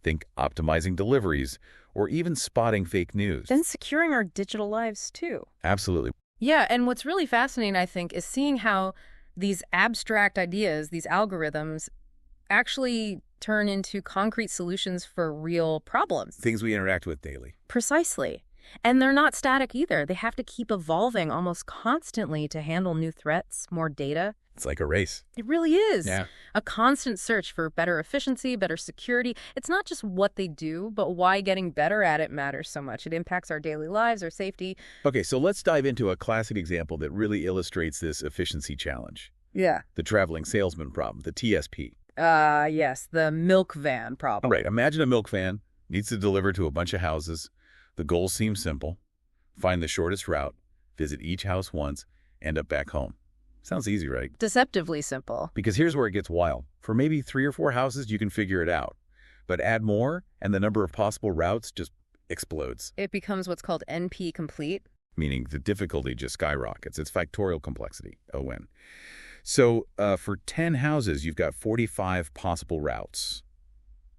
Think optimizing deliveries or even spotting fake news. Then securing our digital lives, too. Absolutely. Yeah, and what's really fascinating, I think, is seeing how these abstract ideas, these algorithms, actually turn into concrete solutions for real problems. Things we interact with daily. Precisely. And they're not static either. They have to keep evolving almost constantly to handle new threats, more data. It's like a race. It really is. Yeah. A constant search for better efficiency, better security. It's not just what they do, but why getting better at it matters so much. It impacts our daily lives, our safety. Okay, so let's dive into a classic example that really illustrates this efficiency challenge. Yeah. The traveling salesman problem, the TSP. Yes, the milk van problem. Right, imagine a milk van needs to deliver to a bunch of houses. The goal seems simple. Find the shortest route, visit each house once, end up back home. Sounds easy, right? Deceptively simple. Because here's where it gets wild. For maybe 3 or 4 houses, you can figure it out. But add more, and the number of possible routes just explodes. It becomes what's called NP complete. Meaning the difficulty just skyrockets. It's factorial complexity, ON. So for 10 houses, you've got 45 possible routes.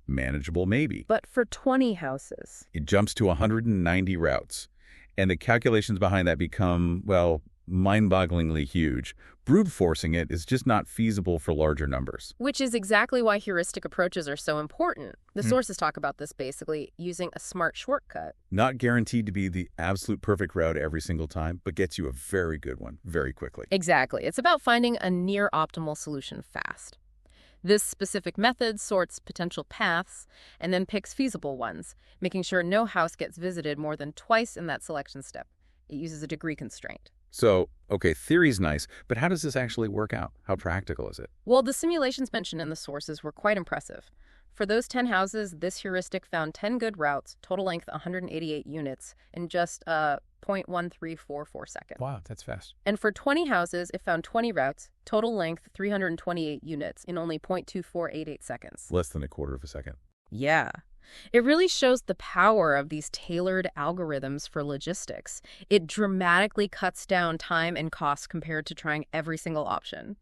Manageable, maybe. But for 20 houses, it jumps to 190 routes. And the calculations behind that become, well, mind-bogglingly huge. Brute forcing it is just not feasible for larger numbers. which is exactly why heuristic approaches are so important. The sources talk about this basically using a smart shortcut. Not guaranteed to be the absolute perfect route every single time, but gets you a very good one very quickly. Exactly. It's about finding a near optimal solution fast. This specific method sorts potential paths and then picks feasible ones, making sure no house gets visited more than twice in that selection step. It uses a degree constraint. So, okay, theory's nice, but how does this actually work out? How practical is it? Well, the simulations mentioned in the sources were quite impressive. For those 10 houses, this heuristic found 10 good routes, total length 188 units, in just 0.1344 seconds. Wow, that's fast. And for 20 houses, it found 20 routes, total length 328 units, in only 0.2488 seconds. Less than a quarter of a second. Yeah. It really shows the power of these tailored algorithms for logistics. It dramatically cuts down time and cost compared to trying every single option.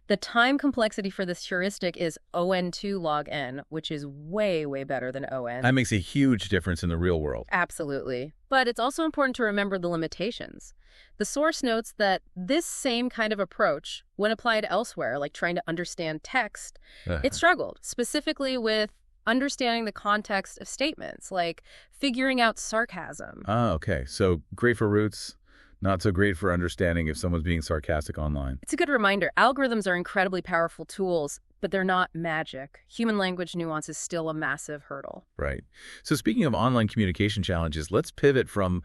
The time complexity for this heuristic is ON2 log n, which is way, way better than ON. That makes a huge difference in the real world. Absolutely. But it's also important to remember the limitations. The source notes that this same kind of approach, when applied elsewhere, like trying to understand text, it struggled, specifically with understanding the context of statements, like figuring out sarcasm. Ah, okay. So great for roots, not so great for understanding if someone's being sarcastic online. It's a good reminder. Algorithms are incredibly powerful tools, but they're not magic. Human language nuance is still a massive hurdle. Right. So speaking of online communication challenges, let's pivot from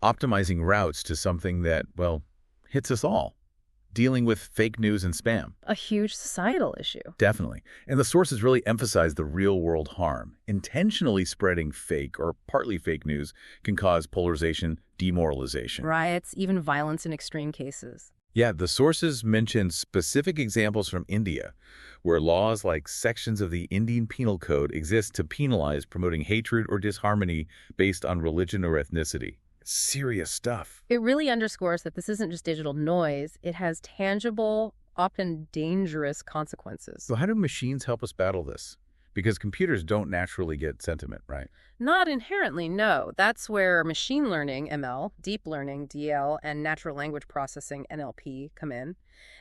optimizing routes to something that, well, hits us all. Dealing with fake news and spam. A huge societal issue. Definitely. And the sources really emphasize the real-world harm. Intentionally spreading fake or partly fake news can cause polarization, demoralization. Riots, even violence in extreme cases. Yeah, the sources mention specific examples from India, where laws like sections of the Indian Penal Code exist to penalize promoting hatred or disharmony based on religion or ethnicity. Serious stuff. It really underscores that this isn't just digital noise. It has tangible, often dangerous consequences. So how do machines help us battle this? Because computers don't naturally get sentiment, right? Not inherently, no. That's where machine learning, ML, deep learning, DL, and natural language processing, NLP, come in.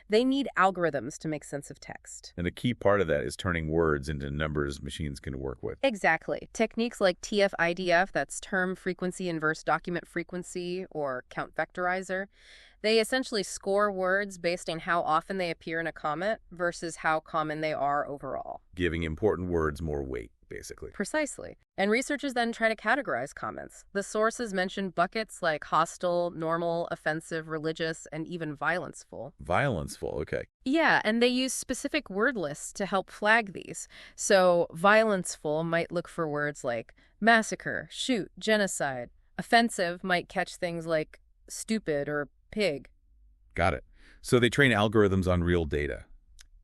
They need algorithms to make sense of text. And a key part of that is turning words into numbers machines can work with. Exactly. Techniques like TF-IDF, that's term frequency inverse document frequency, or count vectorizer, they essentially score words based on how often they appear in a comment versus how common they are overall. Giving important words more weight, basically. Precisely. And researchers then try to categorize comments. The sources mention buckets like hostile, normal, offensive, religious, and even violenceful. Violenceful, okay. Yeah, and they use specific word lists to help flag these. So violenceful might look for words like massacre, shoot, genocide. Offensive might catch things like stupid or pig. Got it. So they train algorithms on real data.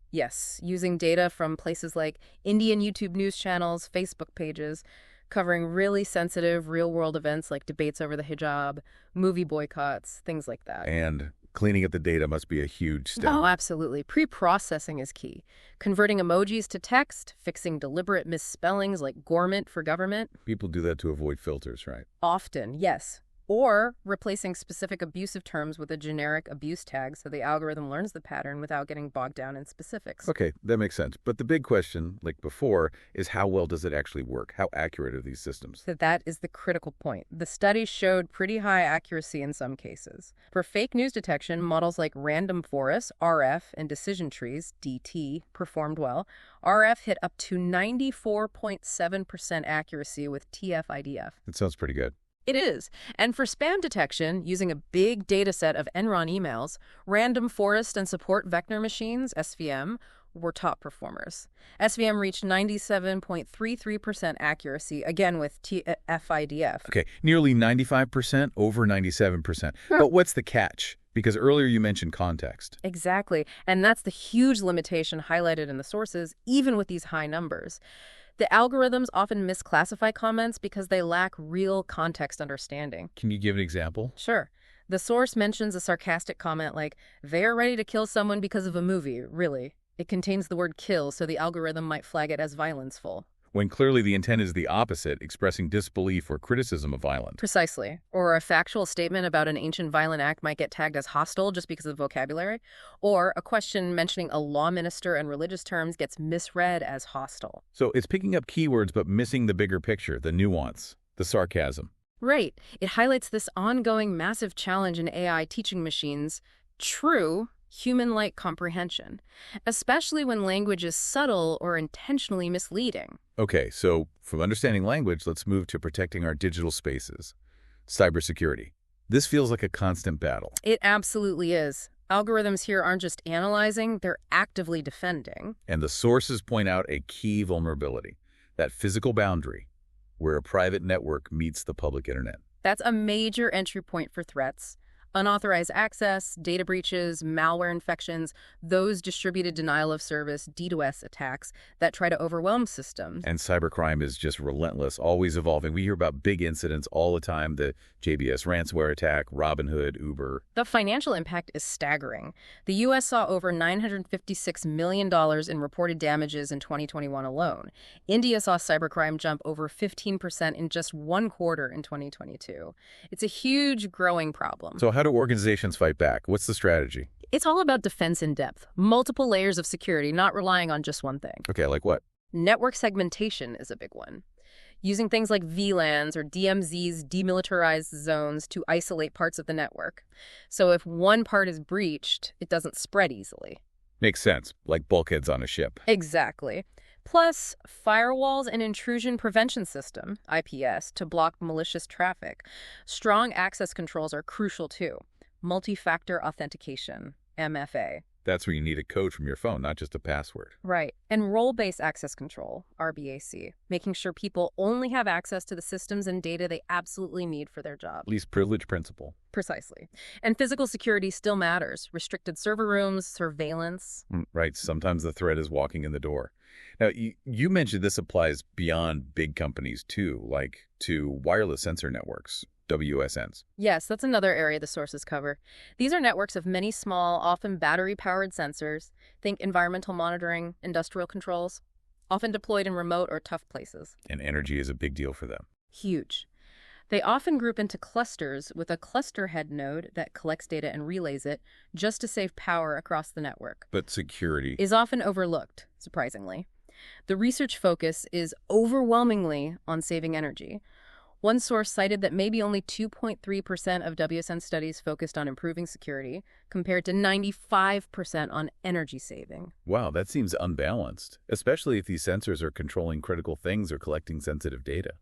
Yes, using data from places like Indian YouTube news channels, Facebook pages, covering really sensitive real-world events like debates over the hijab, movie boycotts, things like that. And cleaning up the data must be a huge step. Oh, absolutely. Pre-processing is key. Converting emojis to text, fixing deliberate misspellings like gorment for government. People do that to avoid filters, right? Often, yes. Or replacing specific abusive terms with a generic abuse tag so the algorithm learns the pattern without getting bogged down in specifics. Okay, that makes sense. But the big question, like before, is how well does it actually work? How accurate are these systems? So that is the critical point. The study showed pretty high accuracy in some cases. For fake news detection, models like random forests, RF, and decision trees, DT, performed well. RF hit up to 94.7% accuracy with TF-IDF. It sounds pretty good. It is. And for spam detection, using a big data set of Enron emails, random forest and support vector machines, SVM, were top performers. SVM reached 97.33% accuracy, again with TF-IDF. Okay, nearly 95%, over 97%. But what's the catch? Because earlier you mentioned context. Exactly. And that's the huge limitation highlighted in the sources, even with these high numbers. The algorithms often misclassify comments because they lack real context understanding. Can you give an example? Sure. The source mentions a sarcastic comment like, they're ready to kill someone because of a movie, really. It contains the word kill, so the algorithm might flag it as violenceful. When clearly the intent is the opposite, expressing disbelief or criticism of violence. Precisely. Or a factual statement about an ancient violent act might get tagged as hostile just because of vocabulary. Or a question mentioning a law minister and religious terms gets misread as hostile. So it's picking up keywords but missing the bigger picture, the nuance, the sarcasm. Right. It highlights this ongoing massive challenge in AI teaching machines true human-like comprehension, especially when language is subtle or intentionally misleading. Okay, so from understanding language, let's move to protecting our digital spaces. Cybersecurity. This feels like a constant battle. It absolutely is. Algorithms here aren't just analyzing, they're actively defending. And the sources point out a key vulnerability, that physical boundary where a private network meets the public internet. That's a major entry point for threats. Unauthorized access, data breaches, malware infections, those distributed denial of service, DDoS attacks that try to overwhelm systems. And cybercrime is just relentless, always evolving. We hear about big incidents all the time, the JBS ransomware attack, Robinhood, Uber. The financial impact is staggering. The U.S. saw over $956 million in reported damages in 2021 alone. India saw cybercrime jump over 15% in just one quarter in 2022. It's a huge growing problem. So how do organizations fight back? What's the strategy? It's all about defense in depth, multiple layers of security, not relying on just one thing. Okay, like what? Network segmentation is a big one. Using things like VLANs or DMZs, demilitarized zones, to isolate parts of the network. So if one part is breached, it doesn't spread easily. Makes sense, like bulkheads on a ship. Exactly. Plus, firewalls and intrusion prevention system, IPS, to block malicious traffic. Strong access controls are crucial too. Multi-factor authentication, MFA. That's where you need a code from your phone, not just a password. Right. And role-based access control, RBAC, making sure people only have access to the systems and data they absolutely need for their job. Least privilege principle. Precisely. And physical security still matters. Restricted server rooms, surveillance. Right. Sometimes the threat is walking in the door. Now, you mentioned this applies beyond big companies too, like to wireless sensor networks, WSNs. Yes, that's another area the sources cover. These are networks of many small, often battery-powered sensors. Think environmental monitoring, industrial controls, often deployed in remote or tough places. And energy is a big deal for them. Huge. They often group into clusters with a cluster head node that collects data and relays it just to save power across the network. But security Is often overlooked, surprisingly. The research focus is overwhelmingly on saving energy. One source cited that maybe only 2.3% of WSN studies focused on improving security, compared to 95% on energy saving. Wow, that seems unbalanced, especially if these sensors are controlling critical things or collecting sensitive data.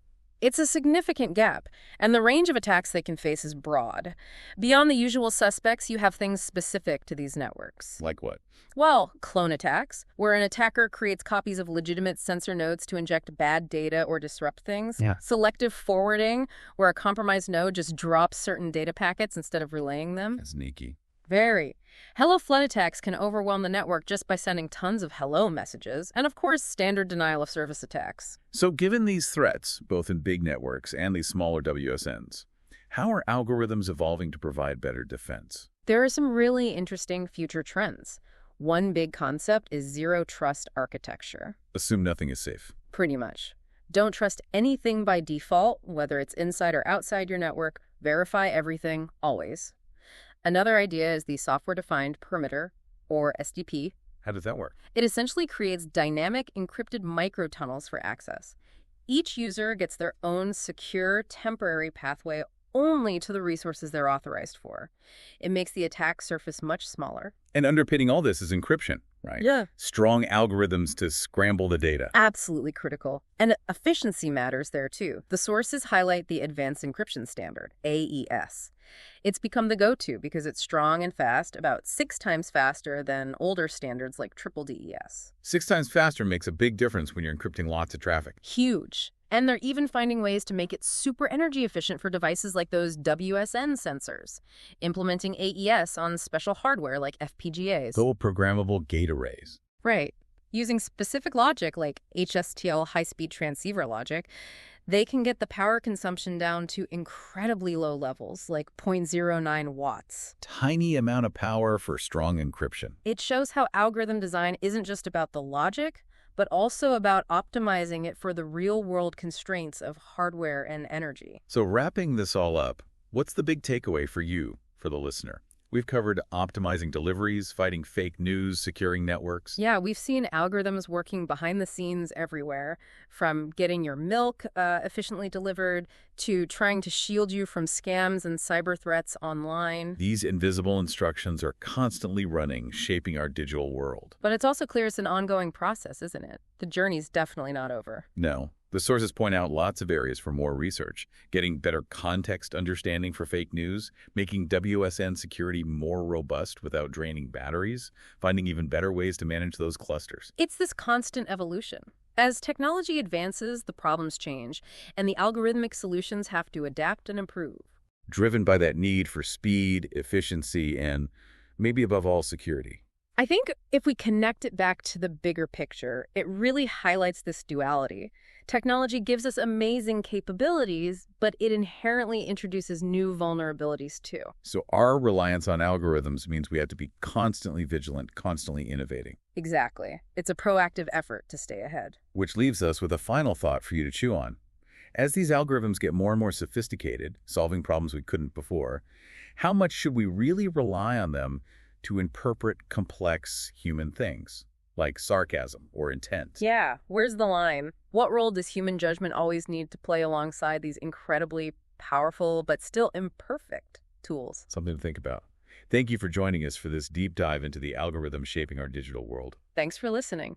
It's a significant gap, and the range of attacks they can face is broad. Beyond the usual suspects, you have things specific to these networks. Like what? Well, clone attacks, where an attacker creates copies of legitimate sensor nodes to inject bad data or disrupt things. Yeah. Selective forwarding, where a compromised node just drops certain data packets instead of relaying them. That's sneaky. Very. Hello flood attacks can overwhelm the network just by sending tons of hello messages, and of course, standard denial of service attacks. So given these threats, both in big networks and these smaller WSNs, how are algorithms evolving to provide better defense? There are some really interesting future trends. One big concept is zero trust architecture. Assume nothing is safe. Pretty much. Don't trust anything by default, whether it's inside or outside your network. Verify everything, always. Another idea is the software-defined perimeter, or SDP. How does that work? It essentially creates dynamic encrypted microtunnels for access. Each user gets their own secure temporary pathway only to the resources they're authorized for. It makes the attack surface much smaller. And underpinning all this is encryption, right? Yeah. Strong algorithms to scramble the data. Absolutely critical. And efficiency matters there too. The sources highlight the Advanced Encryption Standard, AES. It's become the go-to because it's strong and fast, about 6 times faster than older standards like triple DES. 6 times faster makes a big difference when you're encrypting lots of traffic. Huge. And they're even finding ways to make it super energy efficient for devices like those WSN sensors, implementing AES on special hardware like FPGAs. Though programmable gate arrays. Right. Using specific logic like HSTL high-speed transceiver logic, they can get the power consumption down to incredibly low levels, like 0.09 watts. Tiny amount of power for strong encryption. It shows how algorithm design isn't just about the logic, but also about optimizing it for the real-world constraints of hardware and energy. So wrapping this all up, what's the big takeaway for you, for the listener? We've covered optimizing deliveries, fighting fake news, securing networks. Yeah, we've seen algorithms working behind the scenes everywhere, from getting your milk efficiently delivered to trying to shield you from scams and cyber threats online. These invisible instructions are constantly running, shaping our digital world. But it's also clear it's an ongoing process, isn't it? The journey's definitely not over. No. The sources point out lots of areas for more research, getting better context understanding for fake news, making WSN security more robust without draining batteries, finding even better ways to manage those clusters. It's this constant evolution. As technology advances, the problems change, and the algorithmic solutions have to adapt and improve. Driven by that need for speed, efficiency, and maybe above all, security. I think if we connect it back to the bigger picture, it really highlights this duality. Technology gives us amazing capabilities, but it inherently introduces new vulnerabilities too. So our reliance on algorithms means we have to be constantly vigilant, constantly innovating. Exactly. It's a proactive effort to stay ahead. Which leaves us with a final thought for you to chew on. As these algorithms get more and more sophisticated, solving problems we couldn't before, how much should we really rely on them to interpret complex human things, like sarcasm or intent? Yeah, where's the line? What role does human judgment always need to play alongside these incredibly powerful but still imperfect tools? Something to think about. Thank you for joining us for this deep dive into the algorithms shaping our digital world. Thanks for listening.